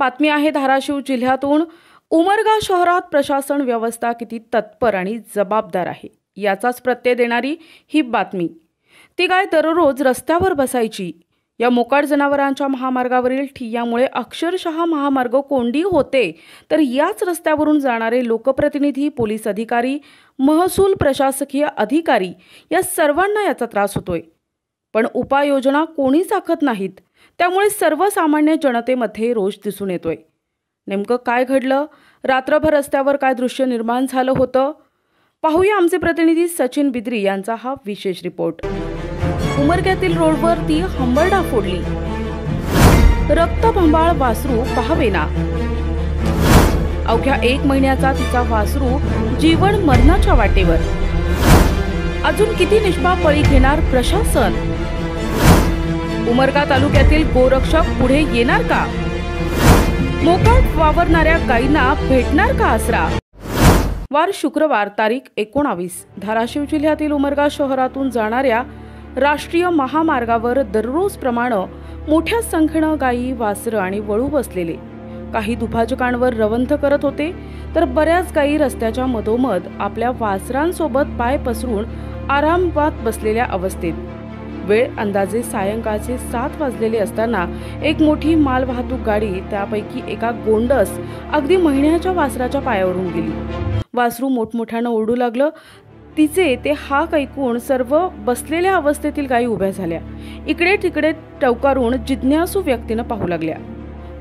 बातमी आहे धाराशिव जिल्ह्यातून। उमरगा शहरात प्रशासन व्यवस्था किती तत्पर आणि जबाबदार आहे याचाच प्रत्यय देणारी ही बातमी। ती गाय दररोज रस्त्यावर बसायची। या मोकाट जनावरांच्या महामार्गावरील ठिय्यामुळे अक्षरशः महामार्ग कोंडी होते, तर याच रस्त्यावरून जाणारे लोकप्रतिनिधी, पोलीस अधिकारी, महसूल प्रशासकीय अधिकारी या सर्वांना याचा त्रास होतोय। पण उपाययोजना कोणीच आखत नाहीत, त्यामुळे सर्वसामान्य जनतेमध्ये रोष दिसून येतोय। नेमकं काय घडलं, रात्रभर रस्त्यावर काय दृश्य निर्माण झालं होतं, पाहूया आमचे प्रतिनिधी सचिन बिद्री यांचा हा विशेष रिपोर्ट। उमरग्यातील रोडवर ती हंबरडा फोडली, रक्तभंबाळ वासरू पाहावेना। अवघ्या 1 महिन्याचा तिचा वासरू जीवन मरणाच्या वाटेवर। अजून किती निष्पाप बळी घेणार प्रशासन? उमरगा तालुक्यातील गोरक्षक पुढे येणार का? मोकाट वावरणाऱ्या गायींना भेटणार का आसरा? वार शुक्रवार तारीख 19 धाराशिव जिल्ह्यातील उमरगा शहरातून जाणाऱ्या राष्ट्रीय महामार्गावर दररोज प्रमाणे मोठ्या संख्येने गायी, वासरं आणि वळू बसलेले काही दुभाजकांवर रवंथ करत होते, तर बऱ्याच गायी रस्त्याच्या मधोमध आपल्या वासरांसोबत पाय पसरून आरामात बसलेल्या अवस्थेत। वेळ अंदाजे सायंकाळचे 7 वाजलेले असताना एक मोठी मालवाहतूक गाडी त्यापैकी एका गोंडस अगदी महिन्याच्या वासराच्या पायावरून गेली। वासरू मोठमोठ्यानं ओरडू लागलं। तिचे ते हाक ऐकून सर्व बसलेल्या अवस्थेतील गायी उभ्या झाल्या। इकडे तिकडे टवकारून जिज्ञासू व्यक्तीनं पाहू लागल्या।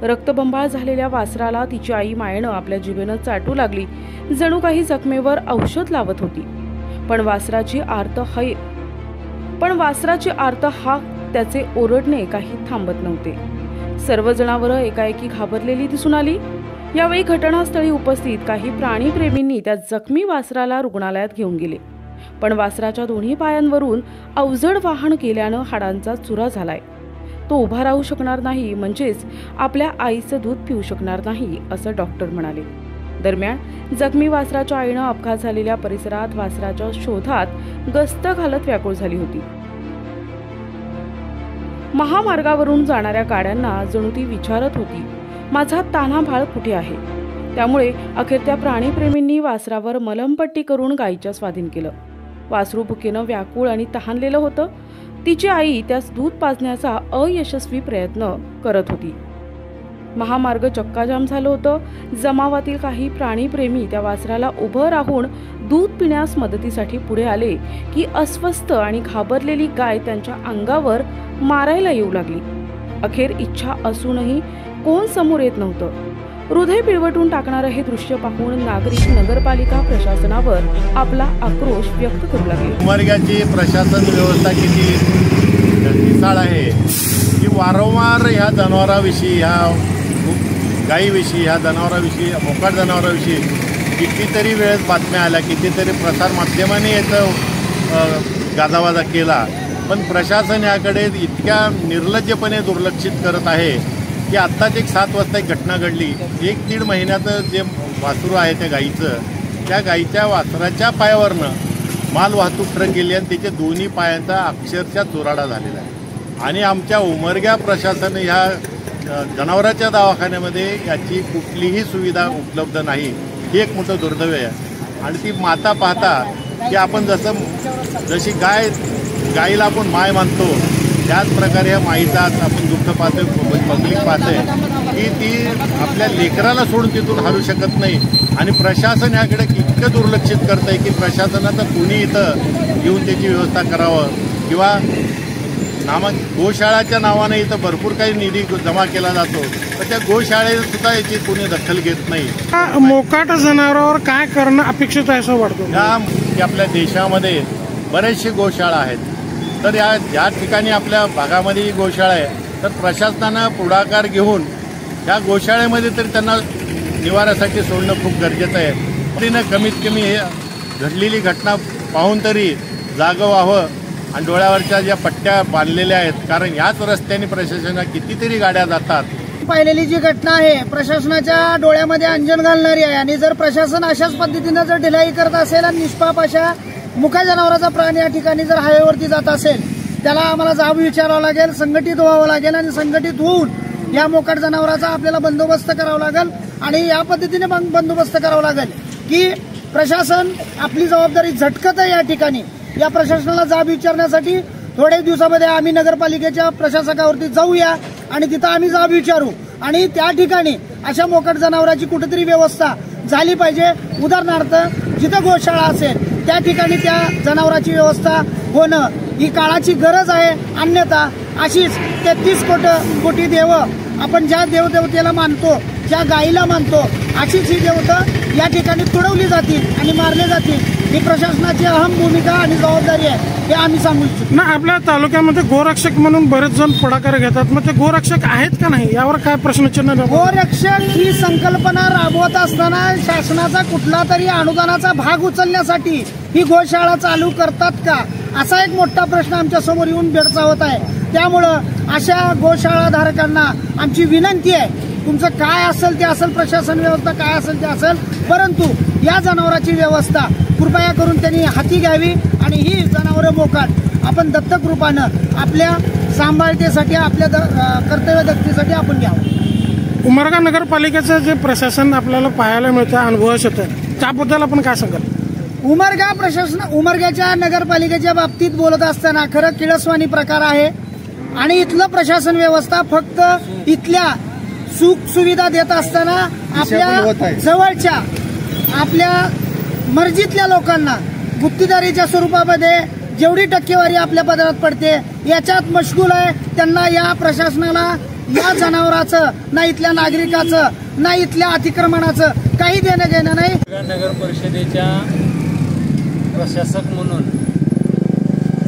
रक्तबंबाळ झालेल्या वासराला तिची आई मायेनं आपल्या जिभेनं चाटू लागली, जणू काही जखमेवर औषध लावत होती। पण वासराची आर्त हाक, त्याचे ओरडणे काही थांबत नव्हते। सर्व जनावरं एकाएकी घाबरलेली दिसून आली। यावेळी घटनास्थळी उपस्थित काही प्राणीप्रेमींनी त्या जखमी वासराला रुग्णालयात घेऊन गेले, पण वासराच्या दोन्ही पायांवरून अवजड वाहन केल्यानं हाडांचा चुरा झालाय। तो उभा राहू शकणार नाही, म्हणजेच आपल्या आईचं दूध पिऊ शकणार नाही, असं डॉक्टर म्हणाले। दरम्यान जखमी वासराच्या आईनं अपघात झालेल्या परिसरात वासराच्या शोधात गस्त घालत व्याकुळ झाली होती। महामार्गावरून जाणाऱ्या गाड्यांना जणू ती विचारत होती, माझा तान्हाभाळ कुठे आहे? त्यामुळे अखेर त्या प्राणीप्रेमींनी वासरावर मलमपट्टी करून गायीच्या स्वाधीन केलं। वासरू भुकेनं व्याकुळ आणि तहानलेलं होतं। तिची आई त्यास दूध पाजण्याचा अयशस्वी प्रयत्न करत होती। महामार्ग चक्काजाम झालं होतं। जमावातील काही प्राणीप्रेमी त्या वासराला उभं राहून दूध पिण्यास मदतीसाठी पुढे आले की अस्वस्थ आणि घाबरलेली गाय त्यांच्या अंगावर मारायला येऊ लागली। अखेर इच्छा असूनही कोण समोर येत नव्हतं। हृदय पिळवटून टाकणारं हे दृश्य पाहून नागरिक नगरपालिका प्रशासनावर आपला आक्रोश व्यक्त करू लागले। उमरग्याची प्रशासन व्यवस्था किती निसाळ आहे की वारंवार ह्या जनावरांविषयी, ह्या गायीविषयी, ह्या जनावरांविषयी, मोकाट जनावरांविषयी कितीतरी वेळेस बातम्या आल्या, कितीतरी प्रसार माध्यमांनी याचं गाजावाजा केला, पण प्रशासन याकडे इतक्या निर्लज्जपणे दुर्लक्षित करत आहे की आत्ताच एक 7 वाजता एक घटना घडली। 1-1.5 महिन्याचं जे वासरू आहे त्या गाईचं, त्या गाईच्या वासराच्या पायावरनं मालवाहतूक ट्रक गेली आणि त्याच्या दोन्ही पायांचा अक्षरशः चुराडा झालेला आहे। आणि आमच्या उमरगा प्रशासन ह्या जनावरांच्या दवाखान्यामध्ये याची कुठलीही सुविधा उपलब्ध नाही, ही एक मोठं दुर्दैव आहे। आणि ती माता पाहता की आपण जशी गायीला आपण माय मानतो, त्याच प्रकारे या माईचा आपण दुःख पाहतोय, पब्लिक पाहतोय की ती आपल्या लेकराला सोडून तिथून हलू शकत नाही। आणि प्रशासन याकडे इतकं दुर्लक्षित करत आहे की प्रशासनाचं कोणी इथं येऊन त्याची व्यवस्था करावं, किंवा गोशाळाच्या नावाने इथं भरपूर काही निधी जमा केला जातो, तर त्या गोशाळेत सुद्धा याची कोणी दखल घेत नाही। मोकाट जनावरांवर काय करणं अपेक्षित आहे असं वाटतं? की आपल्या देशामध्ये बरेचसे गोशाळा आहेत, तर या ठिकाणी आपल्या भागामध्ये गोशाळा आहे, तर प्रशासनानं पुढाकार घेऊन या गोशाळेमध्ये तरी त्यांना निवाऱ्यासाठी सोडणं खूप गरजेचं आहे। तरीनं कमीत कमी हे घडलेली घटना पाहून तरी जागं व्हावं आणि डोळ्यावरच्या ज्या पट्ट्या बांधलेल्या आहेत, कारण याच रस्त्याने प्रशासनाच्या कितीतरी गाड्या जातात। पाहिलेली जी घटना आहे प्रशासनाच्या डोळ्यामध्ये अंजन घालणारी आहे। आणि जर प्रशासन अशाच पद्धतीनं जर ढिलाई करत असेल आणि निष्पाप अशा मुख्य जनावरांचा प्राणी या ठिकाणी जर हायवेवरती जात असेल, त्याला आम्हाला जाब विचारावं लागेल, संघटित व्हावं लागेल आणि संघटित होऊन या मोकाट जनावराचा आपल्याला बंदोबस्त करावा लागेल आणि या पद्धतीने बंदोबस्त करावा लागेल की प्रशासन आपली जबाबदारी झटकत आहे. या ठिकाणी या प्रशासनाला जाब विचारण्यासाठी थोड्या दिवसामध्ये आम्ही नगरपालिकेच्या प्रशासकावरती जाऊया आणि तिथं आम्ही जाब विचारू आणि त्या ठिकाणी अशा मोकाट जनावरांची कुठेतरी व्यवस्था झाली पाहिजे. उदाहरणार्थ जिथं गोशाळा असेल त्या ठिकाणी त्या जनावरांची व्यवस्था होणं ही काळाची गरज आहे. अन्यथा अशीच 33 कोटी देव आपण ज्या देवदेवतेला मानतो, ज्या गाईला मानतो, अशीच ही देवतं या ठिकाणी तुडवली जातील आणि मारले जातील. ही प्रशासनाची अहम भूमिका आणि जबाबदारी आहे हे आम्ही सांगू इच्छितो. ना आपल्या तालुक्यामध्ये गोरक्षक म्हणून बरेच जण पुढाकार घेतात, मग ते गोरक्षक आहेत का नाही यावर काय प्रश्नचिन्ह आहे? गोरक्षक ही संकल्पना राबवत असताना शासनाचा कुठला तरी अनुदानाचा भाग उचलण्यासाठी ही गोशाळा चालू करतात का, असा एक मोठा प्रश्न आमच्या समोर येऊन भेडसावत आहे. त्यामुळं अशा गोशाळा धारकांना आमची विनंती आहे, तुमचं काय असेल ते असेल, प्रशासन व्यवस्था काय असेल ते असेल, परंतु या जनावरांची व्यवस्था कृपया करून त्यांनी हाती घ्यावी आणि ही जनावरं मोकाट आपण दत्तक रूपानं आपल्या सांभाळतेसाठी, आपल्या कर्तव्य दक्षतेसाठी आपण घ्यावं. उमरगा नगरपालिकेचं जे प्रशासन आपल्याला पाहायला मिळतं, अनुभवास येतं, त्याबद्दल आपण काय सांगाल? उमरग्याच्या नगरपालिकेच्या बाबतीत बोलत असताना खरं किळसवाणी प्रकार आहे आणि इथलं प्रशासन व्यवस्था फक्त इथल्या सुख सुविधा देत असताना आपल्या जवळच्या, आपल्या मर्जीतल्या लोकांना गुत्तीदारीच्या स्वरूपामध्ये जेवढी टक्केवारी आपल्या पदरात पडते याच्यात मशगूल आहे. त्यांना या प्रशासनाला या जनावरांचं ना इथल्या नागरिकाचं ना इथल्या अतिक्रमणाचं काही देणं घेणं नाही. नगर परिषदेच्या प्रशासक म्हणून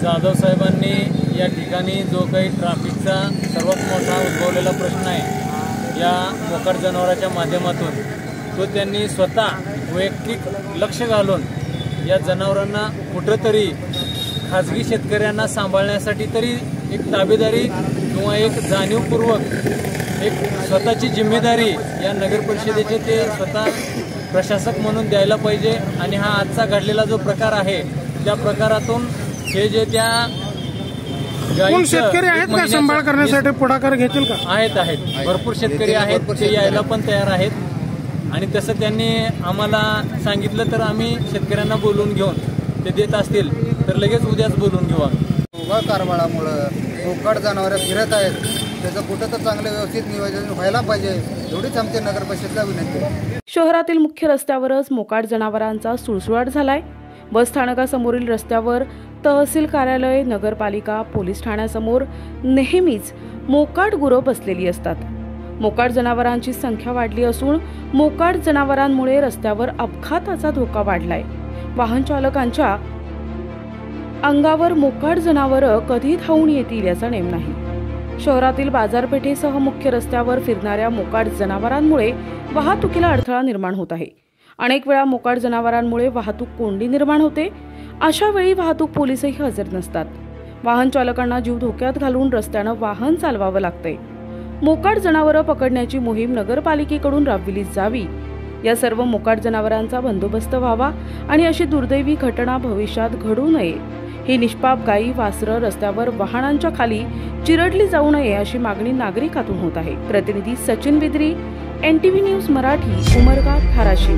जाधव साहेबांनी या ठिकाणी जो काही ट्रॅफिकचा सर्वात मोठा उद्भवलेला प्रश्न आहे या मोकाट जनावरांच्या माध्यमातून, तो त्यांनी स्वतः वैयक्तिक लक्ष घालून या जनावरांना कुठंतरी खाजगी शेतकऱ्यांना सांभाळण्यासाठी तरी एक ताबेदारी किंवा एक जाणीवपूर्वक एक स्वतःची जिम्मेदारी या नगर परिषदेचे ते स्वतः प्रशासक म्हणून द्यायला पाहिजे. आणि हा आजचा घडलेला जो प्रकार आहे त्या प्रकारातून हे जे त्या शेतकरी आहेत का सांभाळ करण्यासाठी पुढाकार घेतील का? आहेत भरपूर शेतकरी आहेत, ते यायला पण तयार आहेत आणि तसं त्यांनी आम्हाला सांगितलं तर आम्ही शेतकऱ्यांना बोलून घेऊन ते देत असतील तर लगेच उद्याच बोलून घेऊ. उभा कारभारामुळं मोकाट जनावरं फिरत आहेत, त्याचं कुठं तर चांगलं व्यवस्थित नियोजन व्हायला पाहिजे, एवढीच आमच्या नगर परिषदेला विनंती आहे. शहरातील मुख्य रस्त्यावरच मोकाट जनावरांचा सुळसुळाट झालाय. बस स्थानकासमोरील रस्त्यावर तहसील कार्यालय, नगरपालिका, पोलीस ठाण्यासमोर नेहमीच मोकाट गुरं बसलेली असतात. मोकाट जनावरांची संख्या वाढली असून मोकाट जनावरांमुळे रस्त्यावर अपघाताचा धोका वाढलाय. वाहन चालकांच्या अंगावर मोकाट जनावरं कधी धावून येतील याचा नेम नाही. शहरातील बाजारपेठेसह मुख्य रस्त्यावर फिरणाऱ्या मोकाट जनावरांमुळे वाहतुकीला अडथळा निर्माण होत आहे. अनेक वेळा मोकाट जनावरांमुळे वाहतूक कोंडी निर्माण होते. अशा वेळी वाहतूक पोलीसही हजर नसतात. वाहन चालकांना जीव धोक्यात घालून रस्त्यानं वाहन चालवावं लागतंय. मोकाट जनावरं पकडण्याची मोहीम नगरपालिकेकडून राबविली जावी. या सर्व मोकाट जनावरांचा बंदोबस्त व्हावा आणि अशी दुर्दैवी घटना भविष्यात घडू नये. ही निष्पाप गायी वासरं रस्त्यावर वाहनांच्या खाली चिरडली जाऊ नये अशी मागणी नागरिकातून होत आहे. प्रतिनिधी सचिन बिद्री, NTV न्यूज मराठी, उमरगा, धाराशिव.